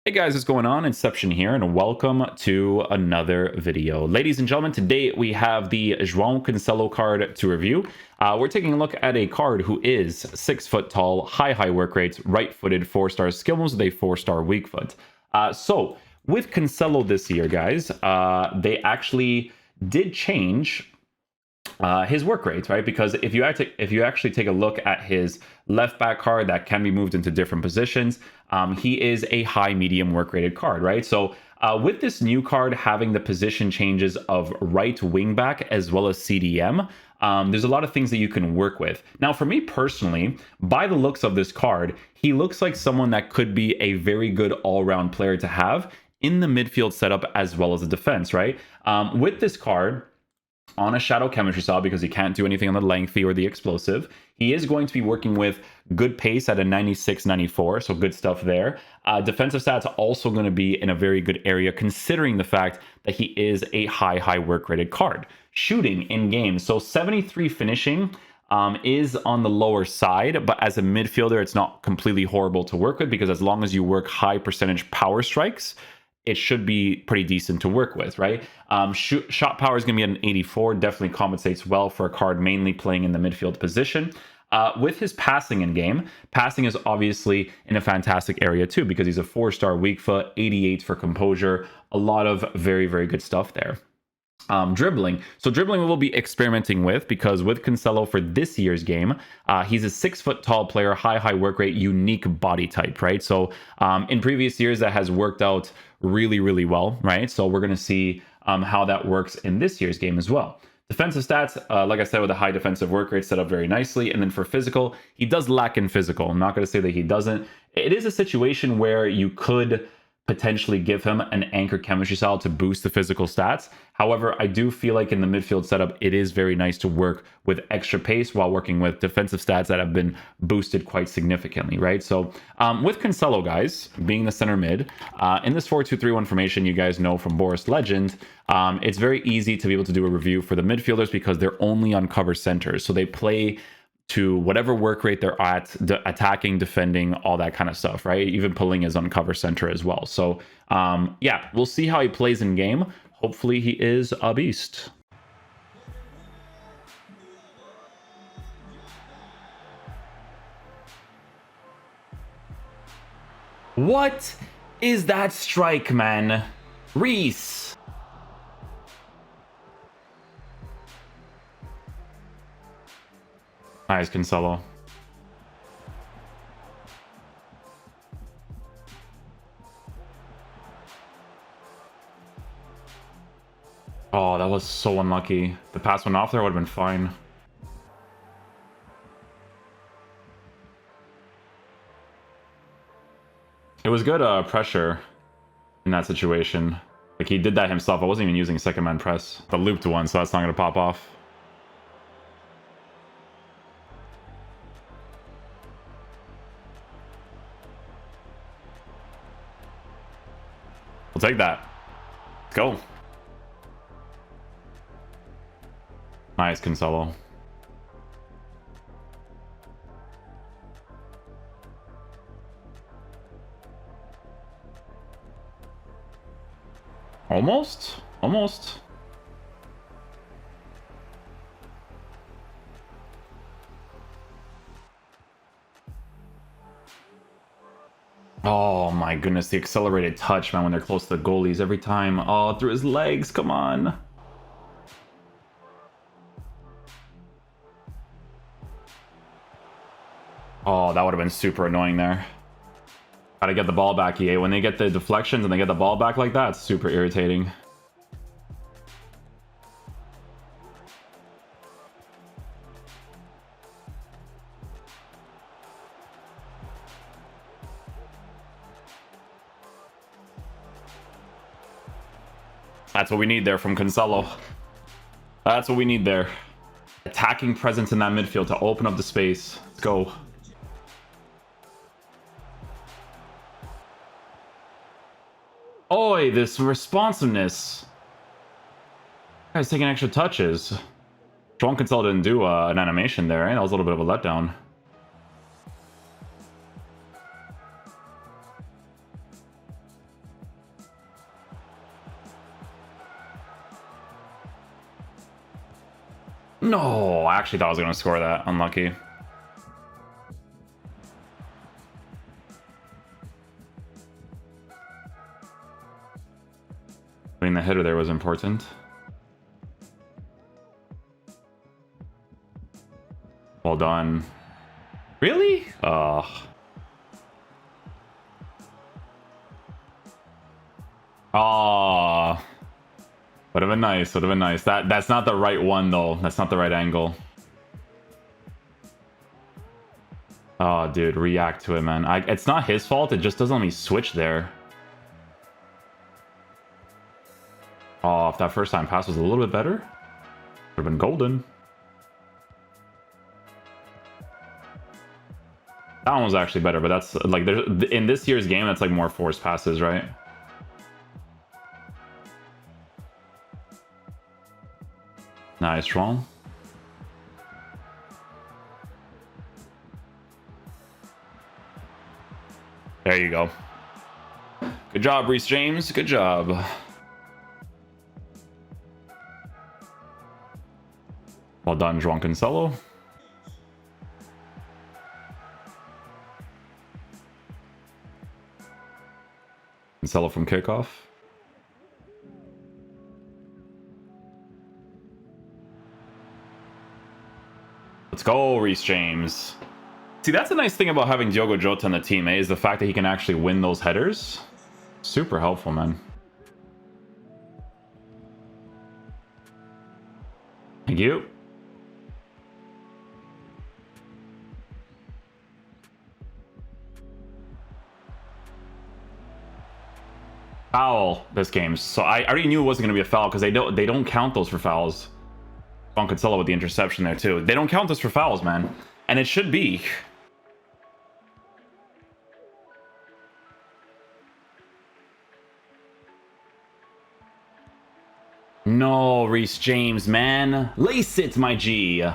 Hey guys, what's going on? Inception here, and welcome to another video. Ladies and gentlemen, today we have the Joao Cancelo card to review. We're taking a look at a card who is 6 foot tall, high work rates, right-footed, 4-star skill moves with a 4-star weak foot. So with Cancelo this year, guys, they actually did change his work rates, right? Because if you actually take a look at his left back card that can be moved into different positions, he is a high medium work rated card, right? So with this new card having the position changes of right wing back as well as CDM, there's a lot of things that you can work with. Now, for me personally, by the looks of this card, he looks like someone that could be a very good all-round player to have in the midfield setup as well as the defense, right? With this card, on a shadow chemistry style, because he can't do anything on the lengthy or the explosive, he is going to be working with good pace at a 96-94, so good stuff there. Defensive stats also going to be in a very good area, considering the fact that he is a high work rated card. Shooting in game, so 73 finishing is on the lower side, but as a midfielder, it's not completely horrible to work with, because as long as you work high percentage power strikes, it should be pretty decent to work with, right? Shot power is going to be at an 84, definitely compensates well for a card mainly playing in the midfield position. With his passing in game, passing is obviously in a fantastic area too, because he's a 4-star weak foot, 88 for composure, a lot of very good stuff there. Dribbling. So dribbling we'll be experimenting with, because with Cancelo for this year's game, he's a 6 foot tall player, high work rate, unique body type, right? So in previous years that has worked out really well, right? So we're going to see how that works in this year's game as well. Defensive stats, like I said, with a high defensive work rate, set up very nicely. And then for physical, he does lack in physical. I'm not going to say that he doesn't. It is a situation where you could potentially give him an anchor chemistry style to boost the physical stats. However, I do feel like in the midfield setup, it is very nice to work with extra pace while working with defensive stats that have been boosted quite significantly, right? So with Cancelo, guys, being the center mid, in this 4-2-3-1 formation, you guys know from Boris Legend, it's very easy to be able to do a review for the midfielders because they're only on cover centers. So they play to whatever work rate they're at, attacking, defending, all that kind of stuff, right? Even pulling is on cover center as well. So yeah, we'll see how he plays in game. Hopefully he is a beast. What is that strike, man? Reese. Nice, Cancelo. Oh, that was so unlucky. The pass went off there, would have been fine. It was good pressure in that situation. Like, he did that himself. I wasn't even using second man press. The looped one, so that's not going to pop off. We'll take that. Let's go. Nice, Cancelo. Almost. Oh my goodness, the accelerated touch, man, when they're close to the goalies every time. Oh, through his legs, come on. Oh, that would have been super annoying there. Gotta get the ball back, EA. When they get the deflections and they get the ball back like that, it's super irritating. That's what we need there from Cancelo. That's what we need there. Attacking presence in that midfield to open up the space. Let's go. Oi, this responsiveness. Guy's taking extra touches. Joao Cancelo didn't do an animation there, right? That was a little bit of a letdown. No, I actually thought I was going to score that. Unlucky. I mean, the header there was important. Well done. Really? Ugh. Oh. Would have been nice. Would have been nice. That's not the right one, though. That's not the right angle. Oh, dude. React to it, man. It's not his fault. It just doesn't let me switch there. Oh, if that first time pass was a little bit better, would have been golden. That one was actually better, but that's like in this year's game, that's like more forced passes, right? Nice, wrong. There you go. Good job, Reece James. Good job. Well done, Joao Cancelo. Cancelo from kickoff. Let's go, Reece James. See, that's the nice thing about having Diogo Jota on the team, is the fact that he can actually win those headers. Super helpful, man. Thank you. Foul this game. So I already knew it wasn't going to be a foul because they don't count those for fouls. On Cancelo with the interception there too. They don't count this for fouls, man. And it should be. No, Reece James, man. Lace it, my G.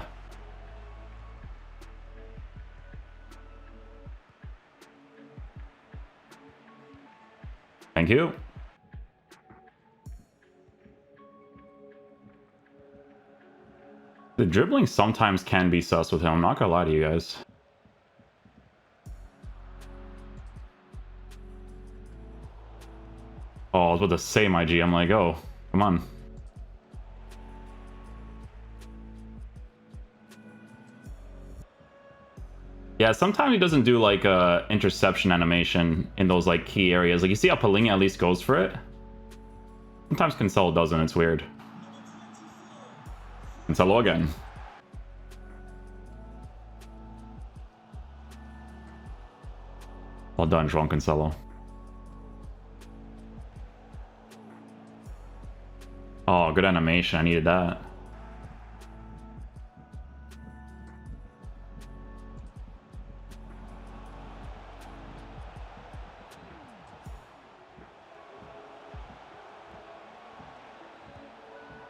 Thank you. The dribbling sometimes can be sus with him. I'm not gonna lie to you guys. Oh, I was about to say, my G. I'm like, oh, come on. Yeah, sometimes he doesn't do like a interception animation in those like key areas. Like you see how Palinha at least goes for it. Sometimes Cancelo doesn't. It's weird. Cancelo again. Well done, Joao Cancelo. Oh, good animation. I needed that.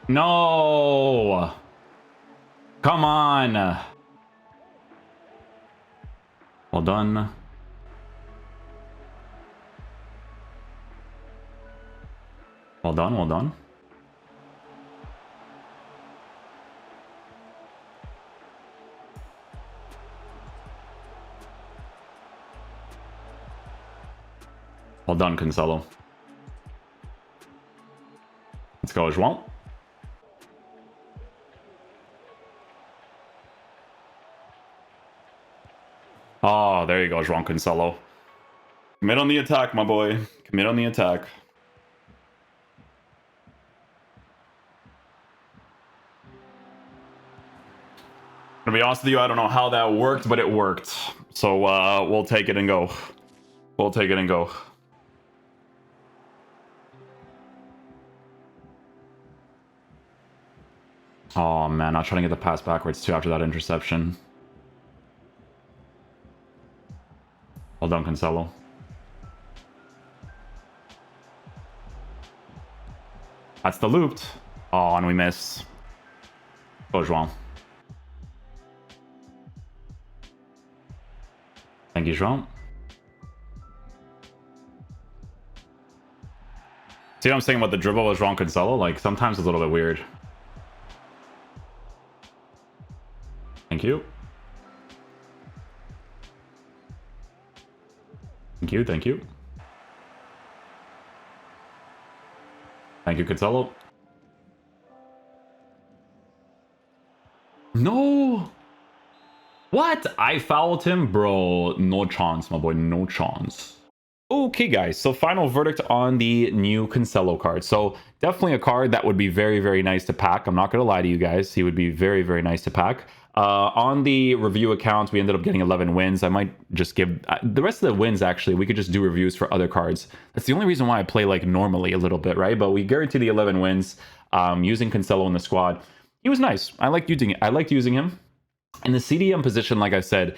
No! Come on! Well done. Well done, well done. Well done, Cancelo. Let's go, Joao. Oh, there you go, Joao Cancelo. Commit on the attack, my boy. Commit on the attack. To be honest with you, I don't know how that worked, but it worked. So we'll take it and go. We'll take it and go. Oh man, I was trying to get the pass backwards too after that interception. Well done, Cancelo. That's the looped. Oh, and we miss. Go, Joao. Thank you, Joao. See what I'm saying about the dribble with Joao Cancelo? Like, sometimes it's a little bit weird. you. Thank you, thank you. Thank you, Cancelo. No! What? I fouled him? Bro, no chance, my boy, no chance. Okay, guys, so final verdict on the new Cancelo card. So definitely a card that would be very, very nice to pack. I'm not going to lie to you guys. He would be very, very nice to pack. On the review account, we ended up getting 11 wins. I might just give the rest of the wins, actually, we could just do reviews for other cards. That's the only reason why I play like normally a little bit, right? But we guarantee the 11 wins using Cancelo in the squad. He was nice. I liked using him. In the CDM position, like I said,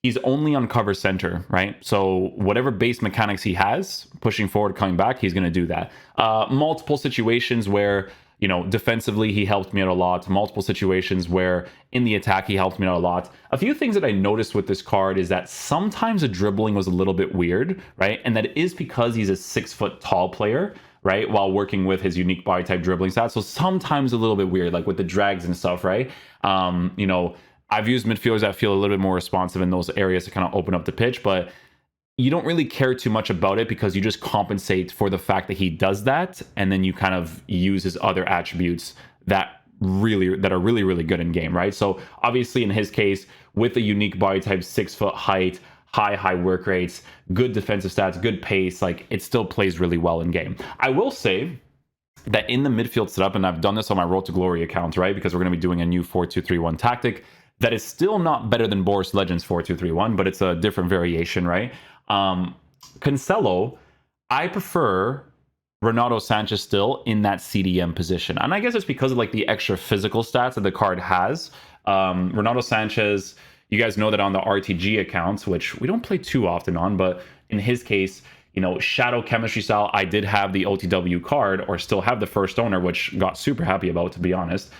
he's only on cover center, right? So whatever base mechanics he has, pushing forward, coming back, he's going to do that. Multiple situations where, you know, defensively, he helped me out a lot. Multiple situations where in the attack, he helped me out a lot. A few things that I noticed with this card is that sometimes the dribbling was a little bit weird, right? And that is because he's a 6-foot tall player, right? While working with his unique body type dribbling stats. So sometimes a little bit weird, like with the drags and stuff, right? You know, I've used midfielders that feel a little bit more responsive in those areas to kind of open up the pitch, but you don't really care too much about it because you just compensate for the fact that he does that, and then you kind of use his other attributes that are really, really good in game, right? So obviously in his case, with a unique body type, 6-foot height, high work rates, good defensive stats, good pace, like it still plays really well in game. I will say that in the midfield setup, and I've done this on my Road to Glory account, right? Because we're going to be doing a new 4-2-3-1 tactic that is still not better than Boris Legends 4-2-3-1, but it's a different variation, right? Cancelo, I prefer Renato Sanchez still in that CDM position. And I guess it's because of like the extra physical stats that the card has. Renato Sanchez, you guys know that on the RTG accounts, which we don't play too often on, but in his case, you know, Shadow Chemistry Style, I did have the OTW card, or still have the first owner, which got super happy about, to be honest.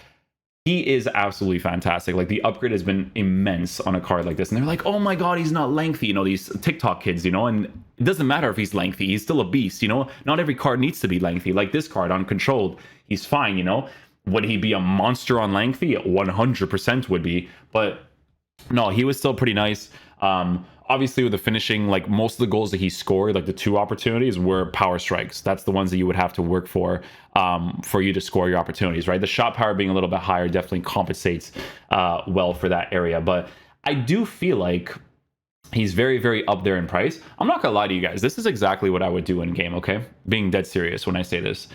He is absolutely fantastic. Like, the upgrade has been immense on a card like this. And they're like, oh my God, he's not lengthy. You know, these TikTok kids, you know, and it doesn't matter if he's lengthy. He's still a beast, you know. Not every card needs to be lengthy. Like this card on Controlled, he's fine, you know. Would he be a monster on lengthy? 100% would be. But no, he was still pretty nice. Obviously, with the finishing, like most of the goals that he scored, like the 2 opportunities, were power strikes. That's the ones that you would have to work for you to score your opportunities, right? The shot power being a little bit higher definitely compensates well for that area. But I do feel like he's very, very up there in price. I'm not gonna lie to you guys. This is exactly what I would do in game, okay? Being dead serious when I say this.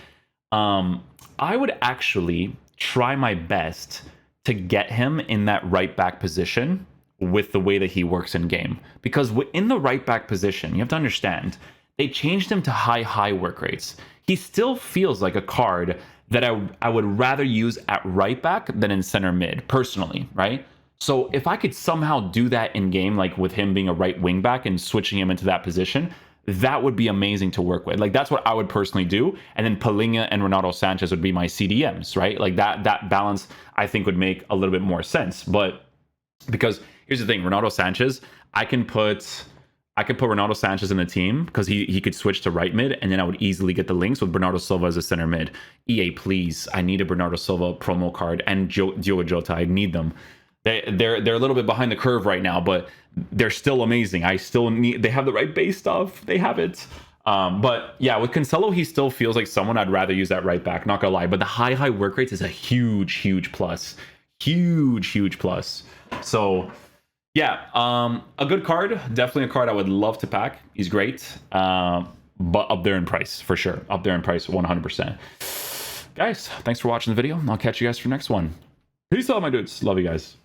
I would actually try my best to get him in that right back position with the way that he works in game, because in the right back position, you have to understand, they changed him to high work rates. He still feels like a card that I would rather use at right back than in center mid, personally, right? So if I could somehow do that in game, like with him being a right wing back and switching him into that position, that would be amazing to work with. Like, that's what I would personally do. And then Palinha and Renato Sanchez would be my CDMs, right? Like that balance, I think, would make a little bit more sense. But because here's the thing, Renato Sanchez, I could put Renato Sanchez in the team because he could switch to right mid, and then I would easily get the links with Bernardo Silva as a center mid. EA, please, I need a Bernardo Silva promo card and Diogo Jota. I need them. They're a little bit behind the curve right now, but they're still amazing. They have the right base stuff. They have it. But yeah, with Cancelo, he still feels like someone I'd rather use at right back, not gonna lie. But the high work rates is a huge plus. Huge plus. So yeah, a good card. Definitely a card I would love to pack. He's great. But up there in price, for sure. Up there in price, 100%. Guys, thanks for watching the video. I'll catch you guys for the next one. Peace out, my dudes. Love you guys.